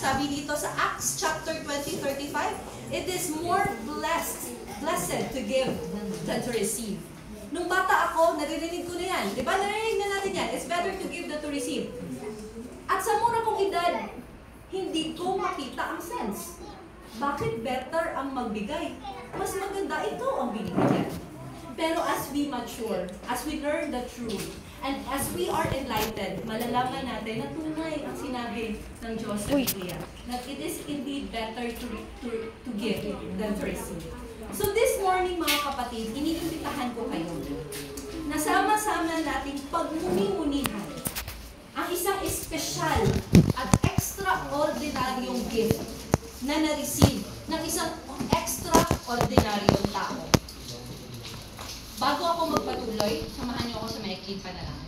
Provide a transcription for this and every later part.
Sabi dito sa Acts chapter 20:35, it is more blessed to give than to receive. Nung bata ako, naririnig ko na yan. Di ba? Naririnig na natin yan. It's better to give than to receive. At sa mura kong edad, hindi ko makita ang sense. Bakit better ang magbigay? Mas maganda ito ang binigyan. Pero as we mature, as we learn the truth, and as we are enlightened, malalaman natin na tunay ang sinabi ng Diyos sa Biblia. That it is indeed better to give than to receive. So this morning mga kapatid, iniimbitahan ko kayo na sama-sama nating pagmuni-munihan ang isang espesyal at extraordinaryong gift na na-receive ng isang extraordinaryong tao. Bago ako magpatuloy, samahan niyo ako sa maikling panalangin.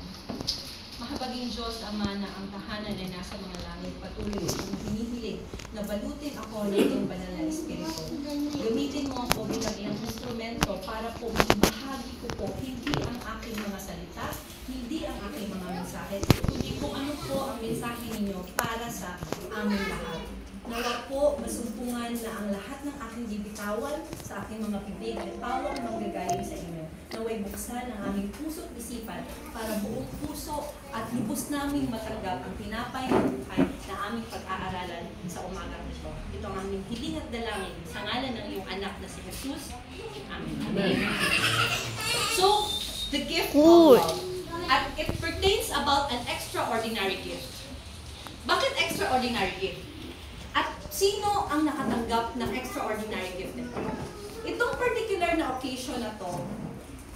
Mahabaging Diyos, Ama, na ang tahanan ay nasa mga langit, patuloy ang hinihiling na balutin ako ng iyong banal na Espiritu. Gamitin mo ako bilang iyong instrumento para po ibahagi ko po hindi ang aking mga salita, hindi ang aking mga mensahe, kundi kung ano po ang mensahe ninyo para sa aming lahat. Nawa po masumpungan na ang lahat ng aking bibitawan sa aking mga bibig ay pawang manggagaling sa inyo. Naway buksan ang aming puso at isipan para buong puso at lubos naming matanggap ang tinapay ng buhay na aming pag-aaralan sa umagang ito. Ito ang aming hiling at dalangin sa ngalan ng iyong anak na si Jesus. Amen. Amen. So, the gift of love. At it pertains about an extraordinary gift. Bakit extraordinary gift? At sino ang nakatanggap ng extraordinary gift nito? Itong particular na occasion na to,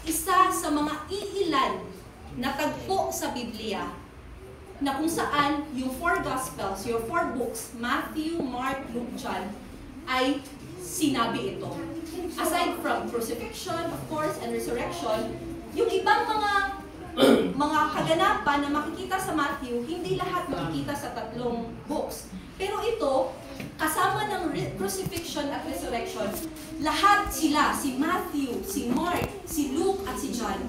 isa sa mga iilan na tagpo sa Biblia na kung saan yung 4 Gospels, yung 4 books, Matthew, Mark, Luke, John, ay sinabi ito. Aside from crucifixion, of course, and resurrection, yung ibang mga kaganapan na makikita sa Matthew, hindi lahat makikita sa 3 books. Pero ito, kasama ng crucifixion at resurrection, lahat sila, si Matthew, si Mark, si Luke, at si John,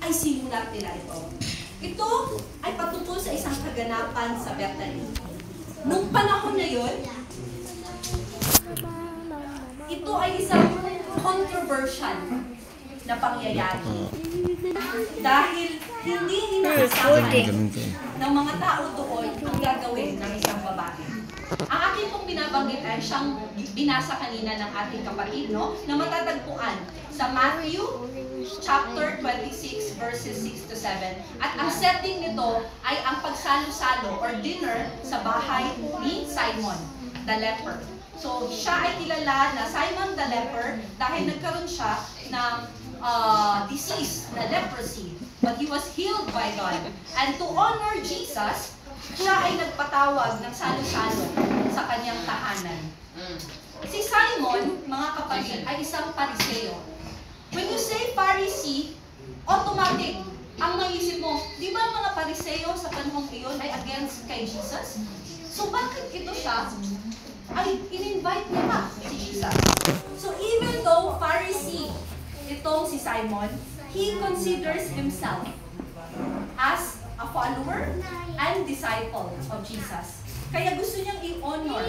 ay sinulat nila ito. Ito ay patungkol sa isang kaganapan sa Bethany. Nung panahon na yun, ito ay isang controversial na pangyayari. Dahil hindi inaasahan ng mga tao doon ang gagawin ng isang babae. Ang akin pong binabanggit ay siyang binasa kanina ng ating kapatid, no? Na matatagpuan sa Matthew chapter 26 verses 6 to 7. At ang setting nito ay ang pagsalo-salo or dinner sa bahay ni Simon the leper. So siya ay kilala na Simon the leper dahil nagkaroon siya ng disease na leprosy, but he was healed by God. And to honor Jesus, siya ay nagpatawag ng salo-salo sa kanyang tahanan. Si Simon, mga kapatid, ay isang Pariseo. When you say Pharisee, automatic ang naisip mo, di ba mga Pariseo sa panahong iyon ay against kay Jesus? So bakit ito siya ay in-invite niya pa si Jesus? So even though Pharisee itong si Simon, he considers himself as a follower and disciple of Jesus. Kaya gusto niyang i-honor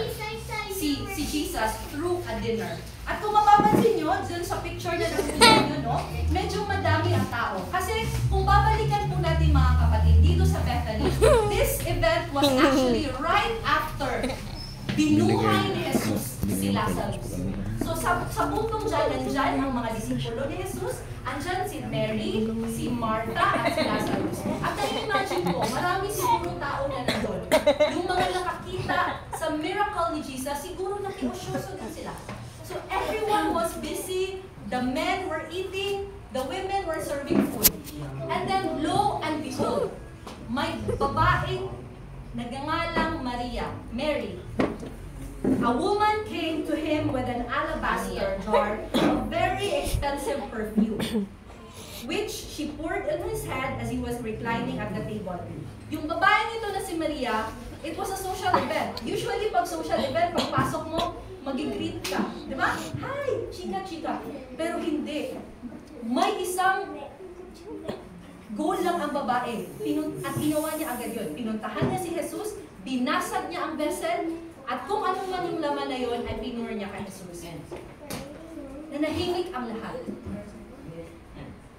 si Jesus through a dinner. At kung mapapansin nyo, dun sa picture na nakikita nyo, no, medyo madami ang tao. Kasi kung babalikan po natin mga kapatid, dito sa Bethany, this event was actually right after binuhay ni Jesus si Lazarus. So sa puntong dyan, nandyan ang mga disipulo ni Jesus, andyan si Mary, si Martha, at si Lazarus. At na-imagine ko, marami siguro tao na nandun. Yung mga nakakita sa miracle ni Jesus, siguro nakiusyoso din sila. So everyone was busy, the men were eating, the women were serving food. And then lo and behold, may babaeng nagngangalang Mary. A woman came to him with an alabaster jar of very expensive perfume, which she poured on his head as he was reclining at the table. Yung babaeng ito na si Maria, it was a social event. Usually pag social event, pagpasok mo, mag-greet ka. Di ba? Hi! Chika-chika. Pero hindi. May isang goal lang ang babae. At ginawa niya agad yun. Pinuntahan niya si Jesus, binasag niya ang vessel, at kung ano man yung laman na yon ay pinur niya kay Jesus. Nanahimik ang lahat.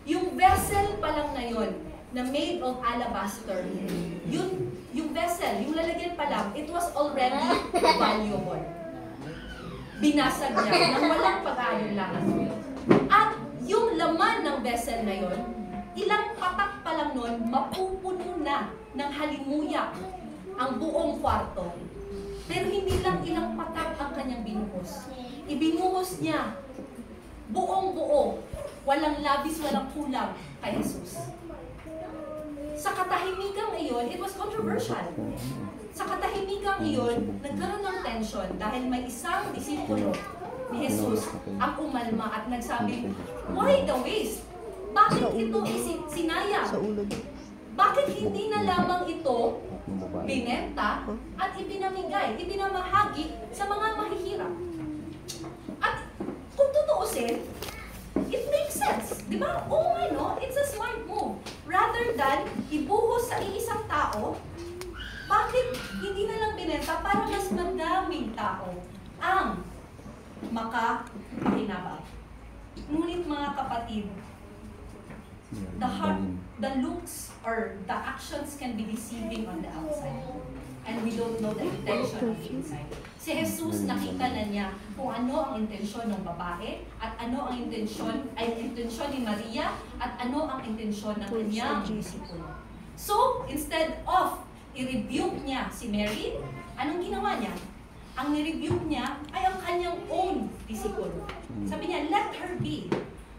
Yung vessel pa lang na yon, na made of alabaster, yung vessel, yung lalagyan pa lang, it was already valuable. Binasag niya nang walang pag-aalinlangan. At yung laman ng vessel na yon, ilang patak pa lang nun, mapupuno na ng halimuyak ang buong kwarto. Pero hindi lang ilang patak ang kanyang binuhos. Ibinuhos niya buong-buo, walang labis, walang kulang kay Jesus. Sa katahimikan iyon, it was controversial. Sa katahimikan iyon, nagkaroon ng tension dahil may isang disipulo ni Jesus ang umalma at nagsabi, why the waste? Bakit ito sinayang? Bakit hindi na lamang ito binenta at ipinamigay, ipinamahagi sa mga mahihirap? At kung tutuusin, it makes sense. Di ba? Oo nga, no? It's a smart move. Rather than ibuhos sa iisang tao, bakit hindi na lang binenta para mas madaming tao ang makapakinabang? Ngunit mga kapatid, the heart, the looks, or the actions can be deceiving on the outside. And we don't know the intention of the inside. Si Jesus, nakita na niya kung ano ang intensyon ng babae, at ano ang intensyon ni Maria, at ano ang intensyon ng kanyang disipulo. So, instead of i-rebuke niya si Mary, anong ginawa niya? Ang ni-rebuke niya ay ang kanyang own disipulo. Sabi niya, let her be.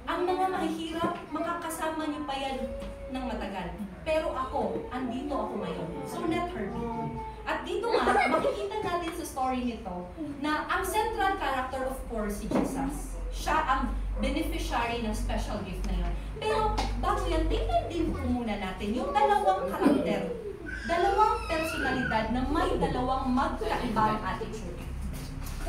Ang mga mahihirap, makakasama niyo pa yan ng matagal. Pero ako, andito ako ngayon. So let her be. At dito nga, makikita natin sa story nito na ang central character, of course, si Jesus. Siya ang beneficiary ng special gift na yun. Pero bago yan, tingnan din po muna natin yung dalawang karakter. Dalawang personalidad na may dalawang magkaibang attitude.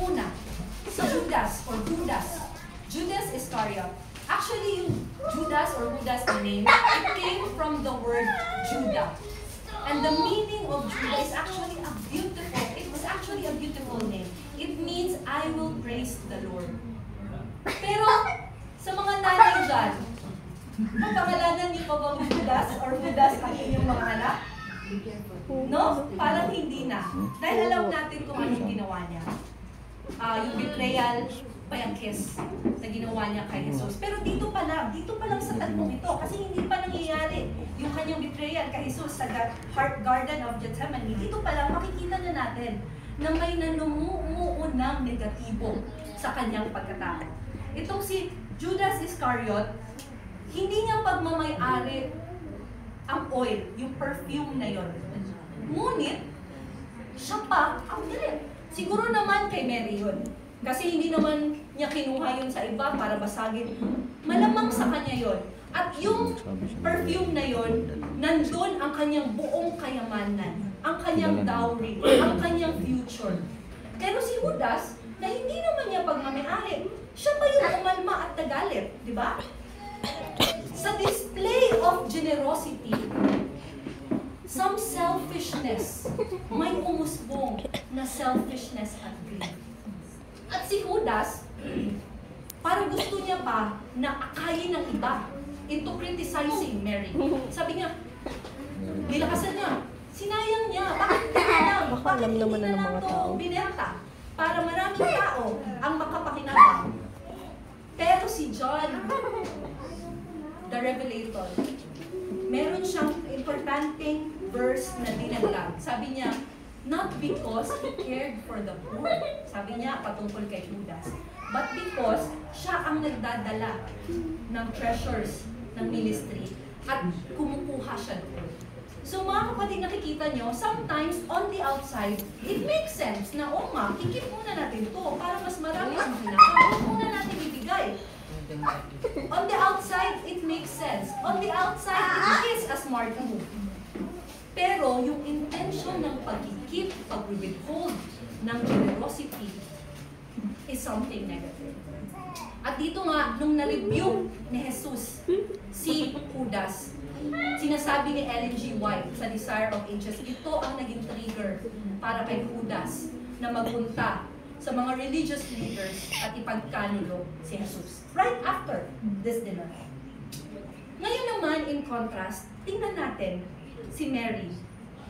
Una, si Judas or Judas. Judas Iscariot. Actually, yung Judas or Judas name, it came from the word Judah. And the meaning of Judah is actually a beautiful name. It means, I will praise the Lord. Pero, sa mga nanay dyan, pangalanan niyo pa bang Judas or Judas ang inyong mga anak? No? Parang hindi na. Dahil alam natin kung anong ginawa niya. Yung betrayal, payangkis na ginawa niya kay Jesus. Pero dito pa lang sa tatlong ito, kasi hindi pa nangyayari yung kanyang betrayal kay Jesus sa Garden of Gethsemane. Dito pa lang makikita na natin na may nanumuunang negatibo sa kanyang pagkatao. Itong si Judas Iscariot, hindi niya pagmamay-ari ang oil, yung perfume na yon. Ngunit, siya pa ang galit. Siguro naman kay Mary yun. Kasi hindi naman niya kinuha yun sa iba para basagin. Malamang sa kanya yun. At yung perfume na yun, nandun ang kanyang buong kayamanan, ang kanyang dowry, ang kanyang future. Pero si Judas, na hindi naman niya pagmamay-ari, siya pa yung umalma at nagalit, di ba? Sa display of generosity, some selfishness, may umusbong na selfishness at greed. At si Judas, parang gusto niya pa na akayin ng iba into criticizing Mary. Sabi niya, nilakasan niya, sinayang niya, bakit hindi na lang? Bakit hindi na lang ito binenta? Para maraming tao ang makapakinabang. Pero si John, the Revelator, meron siyang importanteng verse na dinagdag. Sabi niya, not because he cared for the poor, sabi niya patungkol kay Judas, but because siya ang nagdadala ng treasures ng ministry at kumukuha siya doon. So mga kapatid, nakikita nyo, sometimes on the outside, it makes sense na, oh ma, ikip muna natin ito para mas marami ang makinabang. Huwag muna natin ibigay. On the outside, it makes sense. On the outside, it is a smart move. Pero yung intention ng pag-keep, pag-withhold ng generosity is something negative. At dito nga, nung na-rebuke ni Jesus si Judas, Sinasabi ni Ellen G. White sa Desire of Ages, ito ang naging trigger para kay Judas na magpunta sa mga religious leaders at ipagkanulo si Jesus. Right after this dinner. Ngayon naman, in contrast, tingnan natin si Mary.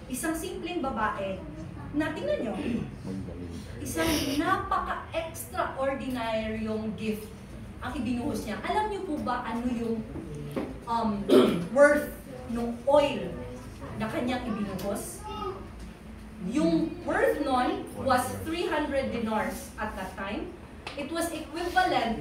Isang simpleng babae na, tingnan nyo, isang napaka-extraordinaryong gift ang ibinuhos niya. Alam niyo po ba ano yung worth ng oil na kanyang ibinuhos? Yung worth nun was 300 dinars at that time. It was equivalent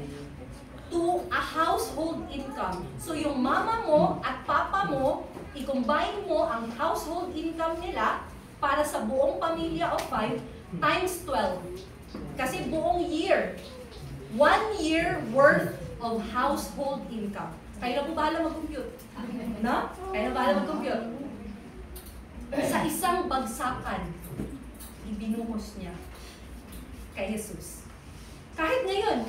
to a household income. So yung mama mo at papa mo, i-combine mo ang household income nila para sa buong pamilya of 5 times 12. Kasi buong year, 1 year worth of household income. Kayo na po bahala mag-compute. No? Kayo na bahala mag-compute. Sa isang bagsakan, ibinuhos niya kay Jesus. Kahit ngayon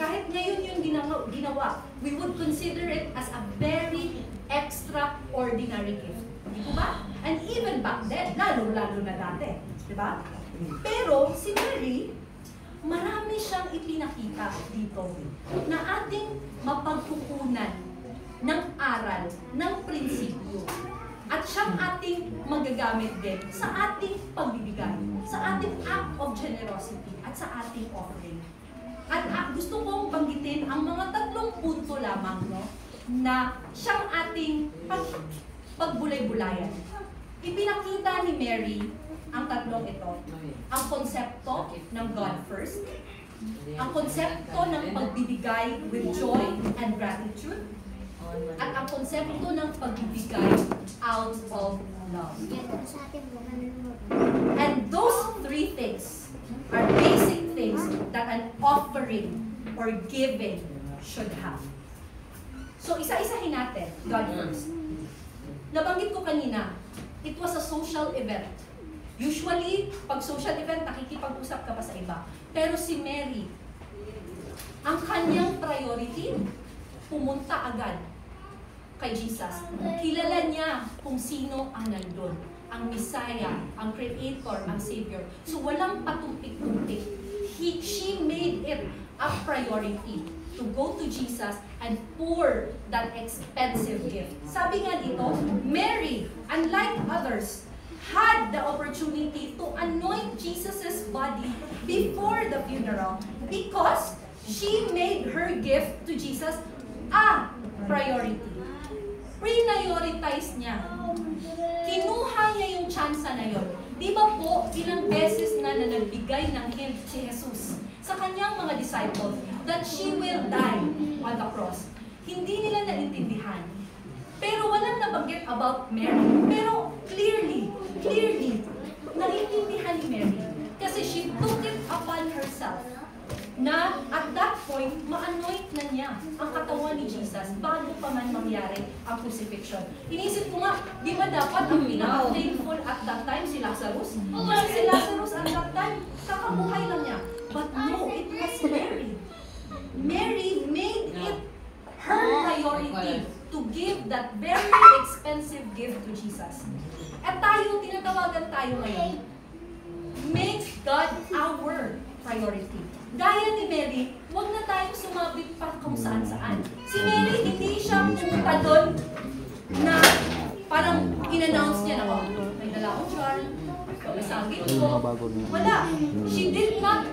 yung ginawa, we would consider it as a very extraordinary gift. Di po ba? And even back then, lalo na dati. Di ba? Pero si Mary, marami siyang ipinakita dito na ating mapagkukunan ng aral, ng prinsipyo. At siyang ating magagamit din sa ating pagbibigay, sa ating act of generosity, at sa ating offering. At gusto kong banggitin ang mga 3 punto lamang, no, na siyang ating pagbulay-bulayan. Ipinakita ni Mary ang 3 ito. Ang konsepto ng God first, ang konsepto ng pagbibigay with joy and gratitude, at ang konsepto ng pagbibigay out of love. And those 3 things are basic things that an offering or giving should have. So isa-isahin natin, God first. Nabanggit ko kanina, it was a social event. Usually, pag social event, nakikipag-usap ka pa sa iba. Pero si Mary, ang kanyang priority, pumunta agad kay Jesus. Kilala niya kung sino ang nandun. Ang Messiah, ang Creator, ang Savior. So walang patutik-tutik. She made it a priority to go to Jesus and pour that expensive gift. Sabi nga dito, Mary, unlike others, had the opportunity to anoint Jesus' body before the funeral because she made her gift to Jesus a priority. Prioritize niya. Kinuha niya yung tsansa na yun. Di ba po, ilang beses na nagbigay ng hint si Jesus sa kanyang mga disciples that she will die on the cross. Hindi nila naintindihan. Pero walang nabanggit about Mary. Pero clearly, naintindihan ni Mary. Kasi she took it upon herself na at that point, ma-anoint na niya ang katawan ni Jesus bago pa man mangyari ang crucifixion. Inisip ko nga, di ba dapat ang pinaka-thankful at that time si Lazarus? Kasi si Lazarus at that time, kakabuhay lang niya. But no, it was Mary. Mary made it her priority to give that very expensive gift to Jesus. At tayo, tinatawagan tayo ngayon, make God our priority. Gaya ni Mary, huwag na tayong sumabit pa kung saan-saan. Si Mary, hindi siya pumunta doon na parang in-announce niya na, oh, may dala akong jar, may sagit ko. Wala. She did not,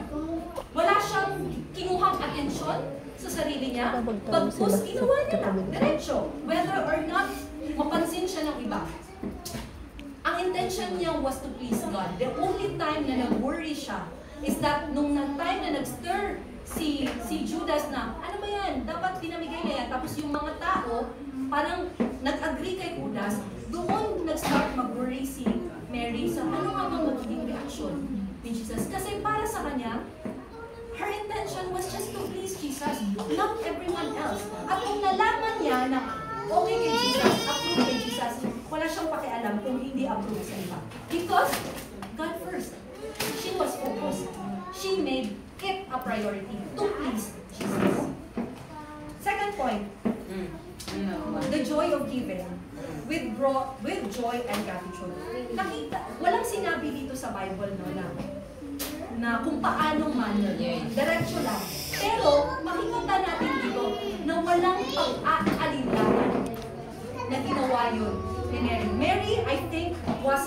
wala siyang kinuhang atensyon sa sarili niya. Bagkus, ginawa niya na, diretso. Whether or not, mapansin siya ng iba. Ang intention niya was to please God. The only time na nag-worry siya is that nung time na nag-stir si Judas na, ano ba yan? Dapat pinamigay na yan. Tapos yung mga tao, parang nag-agree kay Judas, doon nag-start mag-worry si Mary sa ano nga bang magiging reaction ni Jesus. Kasi para sa kanya, her intention was just to please Jesus, not everyone else. At kung nalaman niya na okay kay Jesus, approve kay Jesus, wala siyang pakialam kung hindi approve sa iba. Because God first. She was focused. She made it a priority to please Jesus. Second point, the joy of giving with na kung paano manner. Diretso lang. Pero makikita natin dito na walang pag-aalinlangan na ginawa yun ni Mary. Mary, I think, wala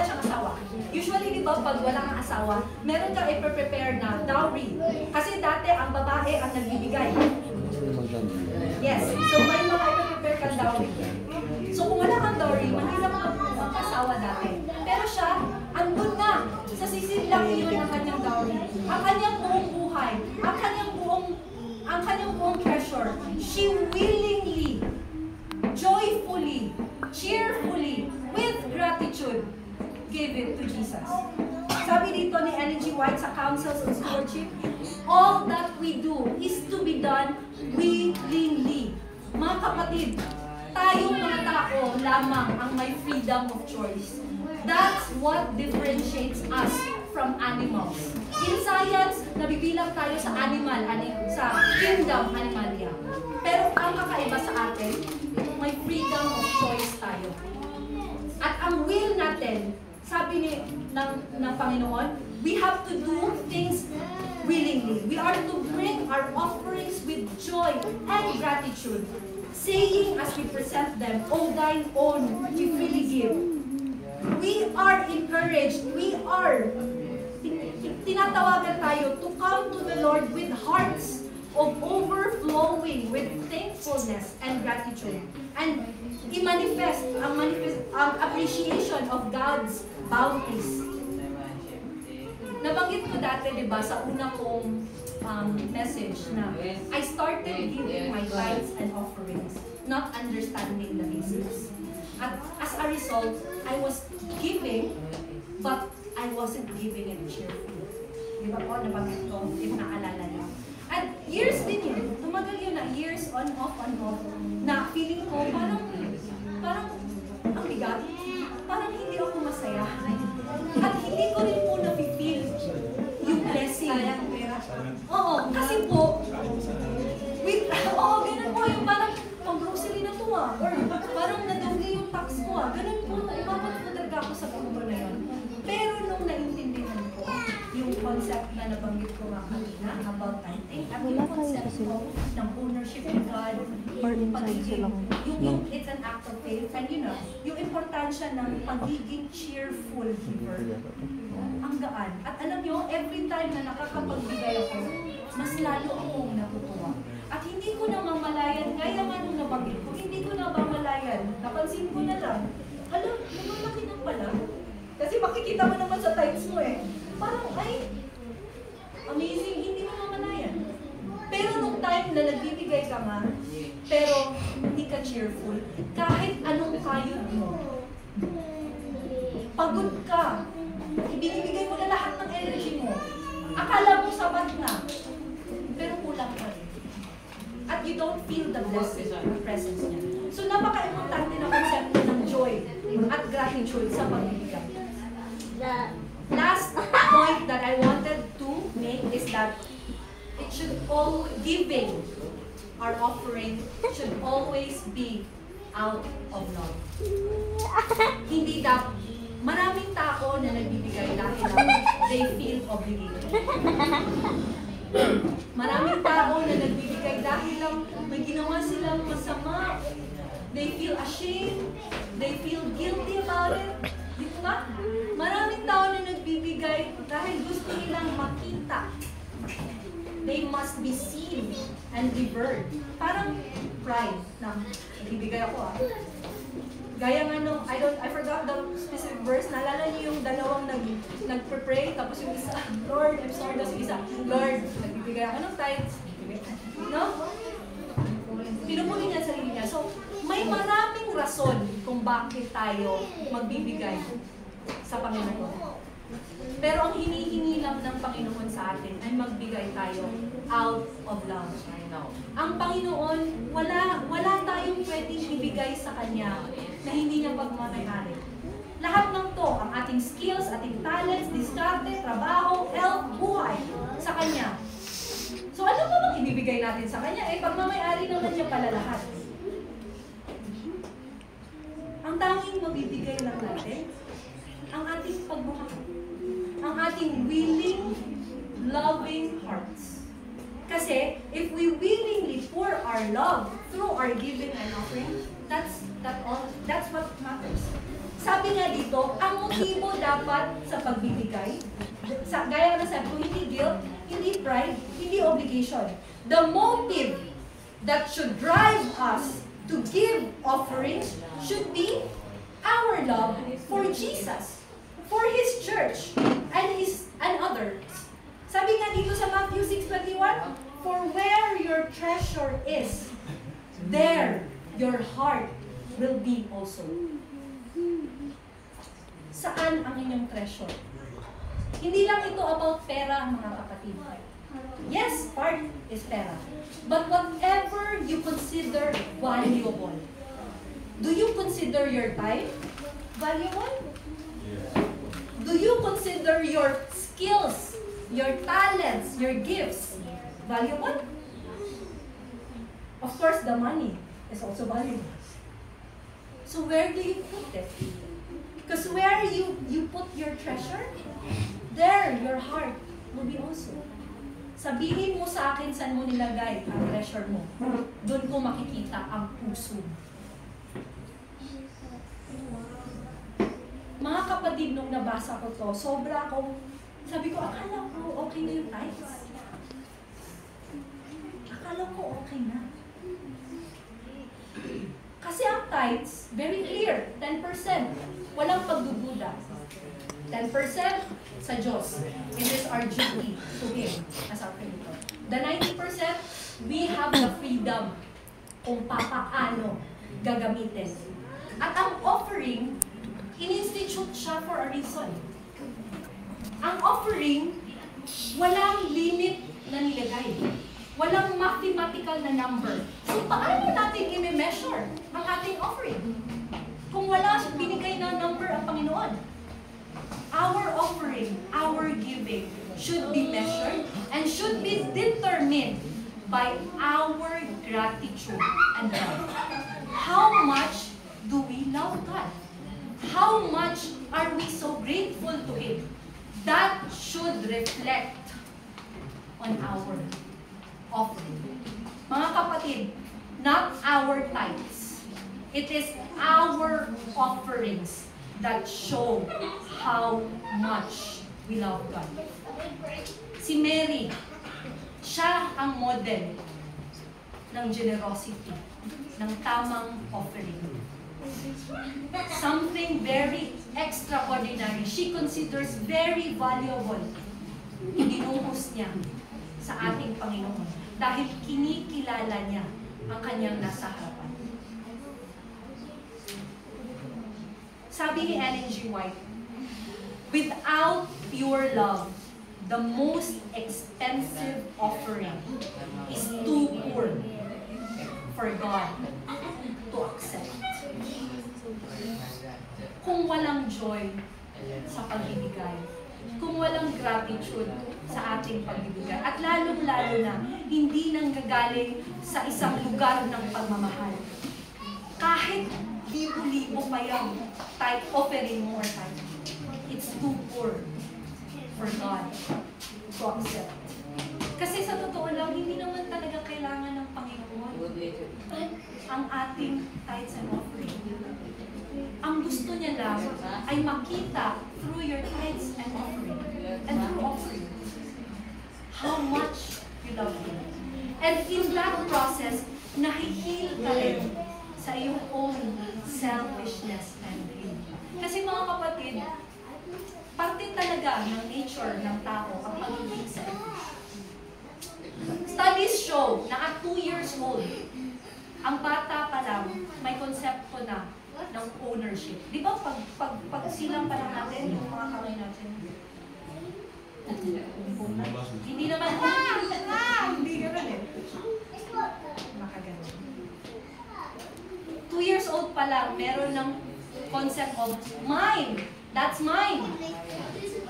siyang asawa. Usually, di ba, pag wala kang asawa, meron kang i-prepare na dowry. Kasi dati, ang babae ang nagbibigay. Yes. So, may mga i-prepare kang dowry. So, kung wala kang dowry, mahirap mag-asawa dati. Pero siya, andun na sa sisidlang iyon ng kanyang dowry. Ang kanyang buong buhay, ang kanyang buong treasure, she willingly, joyfully, cheerfully, with gratitude, gave it to Jesus. Sabi dito ni Ellen G. White sa Councils on Stewardship, all that we do is to be done willingly. Mga kapatid, tayong mga tao lamang ang may freedom of choice. That's what differentiates us from animals. In science, nabibilang tayo sa sa kingdom Animalia. Pero ang kakaiba sa atin, may freedom of choice tayo. At ang will natin, sabi ng Panginoon, we have to do things willingly. We are to bring our offerings with joy and gratitude, saying as we present them, "O thine own, we freely give." We are encouraged, tinatawagan tayo to come to the Lord with hearts of overflowing with thankfulness and gratitude. And i-manifest ang appreciation of God's bounties. Nabanggit ko dati, di ba, sa una kong message na I started giving my tithes and offerings, not understanding the basics. At as a result, I was giving, but I wasn't giving it cheerfully. Di ba po, nabanggit ko, if naalala niyo. At years din yun, tumagal yun na years on, off, na feeling ko parang ang bigat, parang hindi ako masaya. At hindi ko rin po na-feel yung blessing. Oo, kasi po, ganun po yung parang pang-grocery na to or parang nadungli yung tax ko ganun po, umabot po talaga ako sa punto na yun. Pero nung naintindihan ko yung concept na nabanggit ko nga kanina about tithing, at yung concept ko ng ownership of God, yung pagiging, it's an act of faith, and yung importansya ng pagiging cheerful giver, ang gaan. At alam nyo, every time na nakakapagbigay ako, mas lalo akong natutuwa. At hindi ko na mamalayan, gaya nga nung nabanggit ko, hindi ko na mamalayan. Napansin ko na lang, alam, lumalaki na pala. Kasi makikita mo naman sa tithes mo parang, ay, amazing, hindi mo mamalayan. Pero nung time na nagbibigay ka nga, pero hindi ka cheerful, kahit anong kayod mo, pagod ka, ibinibigay mo na lahat ng energy mo, akala mo sapat na, pero kulang pa rin. At you don't feel the blessing, the presence niya. So napaka-importante na konsepto ng joy at gratitude sa pagbibigay. The last point that I wanted to make is that it should all giving, our offering, should always be out of love. Hindi dapat. Maraming tao na nagbibigay dahil they feel obligated. Maraming tao na nagbibigay dahil lang may ginawa silang masama. They feel ashamed. They feel guilty about it. Di ba? Maraming tao na nagbibigay dahil gusto nilang makita. They must be seen and revered. Parang pride na nagbibigay ako Gaya nga nung, I forgot the specific verse, naalala niyo yung dalawang nagpre-pray, tapos yung isa, Lord, I'm sorry, tapos yung isa, Lord, nagbibigay ako ng tithes, no? Pinupuli niya sa sarili niya. So, may maraming rason kung bakit tayo magbibigay sa Panginoon. Pero ang hinihingi lang ng Panginoon sa atin ay magbigay tayo out of love. Ang Panginoon, wala tayong pwedeng ibigay sa Kanya na hindi niya pagmamayari. Lahat ng to, ang ating skills, ating talents, diskarte, trabaho, health, buhay, sa Kanya. So ano ba bang ibibigay natin sa Kanya? Pagmamayari naman niya pala lahat. Ang tanging mabibigay lang natin, ang ating pagmamahal. Ang ating willing, loving hearts. Kasi, if we willingly pour our love through our giving and offering, that's what matters. Sabi nga dito, ang motibo dapat sa pagbibigay, gaya na sabi ko, hindi guilt, hindi pride, hindi obligation. The motive that should drive us to give offerings should be our love for Jesus, for His church, and others. Sabi nga dito sa Matthew 6:21, for where your treasure is, there your heart will be also. Saan ang inyong treasure? Hindi lang ito about pera, mga kapatid. Yes, part is pera. But whatever you consider valuable, do you consider your time valuable? Do you consider your skills, your talents, your gifts valuable? Of course, the money is also valuable. So where do you put it? Because where you put your treasure, there your heart will be also. Sabihin mo sa akin saan mo nilagay ang treasure mo. Doon ko makikita ang puso mo. Mga kapatid, nung nabasa ko to, sobra akong, sabi ko, akala ko okay na yung tithes. Akala ko okay na. Kasi ang tithes, very clear, 10%. Walang pagdududa. 10% sa Diyos. It is our duty to Him as our Creator. The 90%, we have the freedom kung papaano gagamitin. At ang offering, in-institute siya for a reason. Ang offering, walang limit na nilagay. Walang mathematical na number. So, paano natin i-measure ang ating offering? Kung wala binigay na number ang Panginoon. Our offering, our giving, should be measured and should be determined by our gratitude and love. How much do we love God? How much are we so grateful to Him? That should reflect on our offering. Mga kapatid, not our tithes. It is our offerings that show how much we love God. Si Mary, siya ang model ng generosity, ng tamang offering. Something very extraordinary. She considers very valuable. Ibinuhos niya sa ating Panginoon dahil kinikilala niya ang kanyang nasa harapan. Sabi ni Ellen G. White, without pure love, the most expensive offering is too poor for God to accept. Kung walang joy sa pagbibigay, kung walang gratitude sa ating pagbibigay, at lalong-lalo na, hindi nanggagaling sa isang lugar ng pagmamahal. Kahit libo-libo pa yung type offering mo or type, it's too poor for God to accept. Kasi sa totoo lang, hindi naman talaga kailangan ng Panginoon ang ating tithes and offering. Ang gusto niya lang ay makita through your tithes and offering, and through offering, how much you love Him. And in that process, nahihil ka rin sa iyong own selfishness and greed. Kasi mga kapatid, parte talaga ng nature ng tao ang pagiging selfish. Studies show na at 2 years old, ang bata pa lang may konsepto na ng ownership. Di ba pag silang pa lang natin, yung mga kamay natin, hindi naman, hindi naman eh. Makaganon. 2 years old pa lang, meron ng concept of mine. That's mine.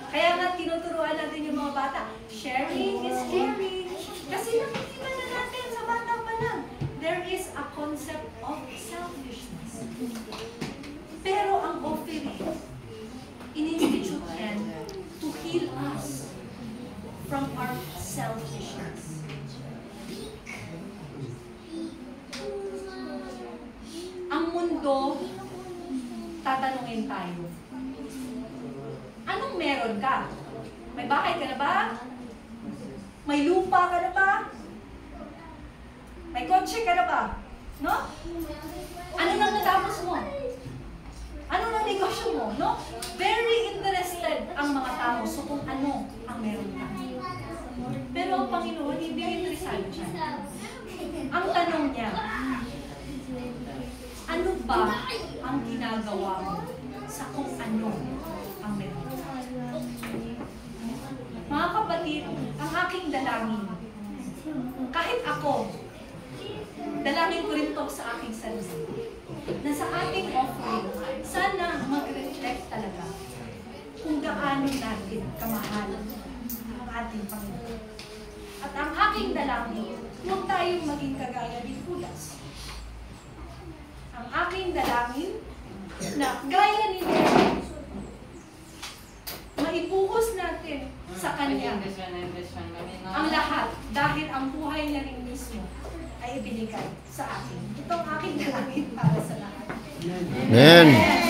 Kaya nga tinuturuan natin yung mga bata, sharing is caring. Kasi nakikita na natin sa bata pa lang, there is a concept of selfishness. Pero ang offering, in-institute yan to heal heal us from our selfishness. Ang mundo, tatanungin tayo. Anong meron ka? May bahay ka na ba? May lupa ka na ba? May kotse ka na ba? No? Ano nang natapos mo? Ano nang negosyo mo? No? Very interested ang mga tao so kung ano ang meron ka. Pero ang Panginoon, hindi interesado siya. Ang tanong niya, ano ba ang ginagawa mo sa kung ano ang meron ka? Mga kapatid, ang aking dalangin, kahit ako, dalangin ko rin ito sa aking sarili, na sa ating offering, sana mag-reflect talaga kung gaano natin kamahal ang ating Panginoon. At ang aking dalangin, huwag tayong maging kagaya ni Judas. Ang aking dalangin, na gaya ni Jesus, maibuhos natin sa Kanya ang lahat dahil ang buhay niya rin mismo ay ibinigay sa akin. Ito ang aking dalangin para sa lahat. Amen.